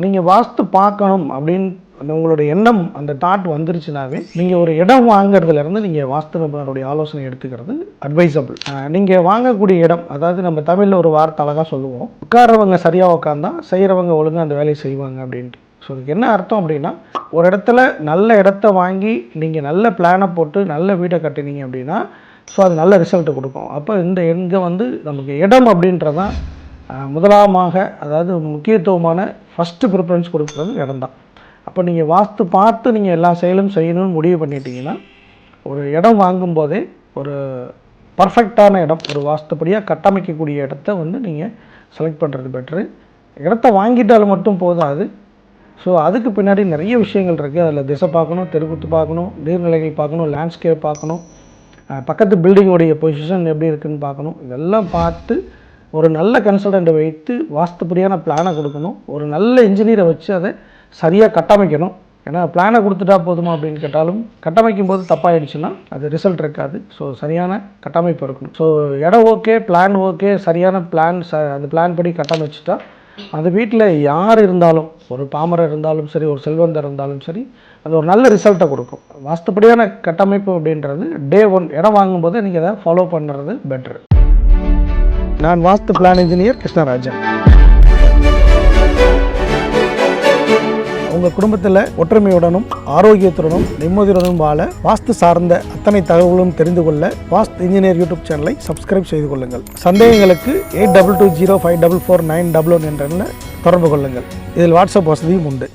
நீங்கள் வாஸ்து பார்க்கணும் அப்படின்னு உங்களுடைய எண்ணம் அந்த தாட் வந்துருச்சுனாவே நீங்கள் ஒரு இடம் வாங்குறதுலேருந்து நீங்கள் வாஸ்து நிபுணருடைய ஆலோசனை எடுத்துக்கிறது அட்வைசபிள். நீங்கள் வாங்கக்கூடிய இடம், அதாவது நம்ம தமிழில் ஒரு வார்த்தை அழகாக சொல்லுவோம், உட்காரவங்க சரியாக உட்காந்தா செய்கிறவங்க ஒழுங்காக அந்த வேலையை செய்வாங்க அப்படின்ட்டு. ஸோ இதுக்கு என்ன அர்த்தம் அப்படின்னா, ஒரு இடத்துல நல்ல இடத்த வாங்கி நீங்கள் நல்ல பிளானை போட்டு நல்ல வீட்டை கட்டினீங்க அப்படின்னா ஸோ அது நல்ல ரிசல்ட்டு கொடுக்கும். அப்போ இங்கே வந்து நமக்கு இடம் அப்படின்றதான் முதலாமாக, அதாவது முக்கியத்துவமான ஃபஸ்ட்டு ப்ரிஃபரன்ஸ் கொடுக்குறது இடம் தான். அப்போ நீங்கள் வாஸ்து பார்த்து நீங்கள் எல்லா செயலும் செய்யணும்னு முடிவு பண்ணிட்டீங்கன்னா, ஒரு இடம் வாங்கும்போதே ஒரு பர்ஃபெக்டான இடம், ஒரு வாஸ்துப்படியாக கட்டமைக்கக்கூடிய இடத்த வந்து நீங்கள் செலக்ட் பண்ணுறது பெட்ரு. இடத்த வாங்கிட்டாலும் மட்டும் போதாது. ஸோ அதுக்கு பின்னாடி நிறைய விஷயங்கள் இருக்குது. அதில் திசை பார்க்கணும், தெருக்குத்து பார்க்கணும், நீர்நிலைகள் பார்க்கணும், லேண்ட்ஸ்கேப் பார்க்கணும், பக்கத்து பில்டிங்கோடைய பொசிஷன் எப்படி இருக்குதுன்னு பார்க்கணும். இதெல்லாம் பார்த்து ஒரு நல்ல கன்சல்டண்ட்டை வைத்து வாஸ்துப்படியான பிளானை கொடுக்கணும். ஒரு நல்ல இன்ஜினியரை வச்சு அதை சரியாக கட்டமைக்கணும். ஏன்னா பிளானை கொடுத்துட்டா போதுமா அப்படின்னு கேட்டாலும், கட்டமைக்கும் போது தப்பாகிடுச்சுன்னா அது ரிசல்ட் இருக்காது. ஸோ சரியான கட்டமைப்பு இருக்கணும். ஸோ இடம் ஓகே, பிளான் ஓகே, சரியான பிளான் அந்த பிளான் படி கட்டமைச்சிட்டா அந்த வீட்டில் யார் இருந்தாலும், ஒரு பாமரர் இருந்தாலும் சரி, ஒரு செல்வந்தர் இருந்தாலும் சரி, அது ஒரு நல்ல ரிசல்ட்டை கொடுக்கும். வாஸ்துப்படியான கட்டமைப்பு அப்படின்றது டே 1 இடம் வாங்கும்போது நீங்கள் அதை ஃபாலோ பண்ணுறது பெட்ரு. நான் வாஸ்து பிளான் இன்ஜினியர் கிருஷ்ணராஜன். உங்கள் குடும்பத்தில் ஒற்றுமையுடனும் ஆரோக்கியத்துடனும் நிம்மதியுடனும் வாழ வாஸ்து சார்ந்த அத்தனை தகவலும் தெரிந்து கொள்ள வாஸ்து இன்ஜினியர் யூடியூப் சேனலை சப்ஸ்கிரைப் செய்து கொள்ளுங்கள். சந்தேகங்களுக்கு 8220544911 என்ற தொடர்பு கொள்ளுங்கள். இதில் வாட்ஸ்அப் வசதியும் உண்டு.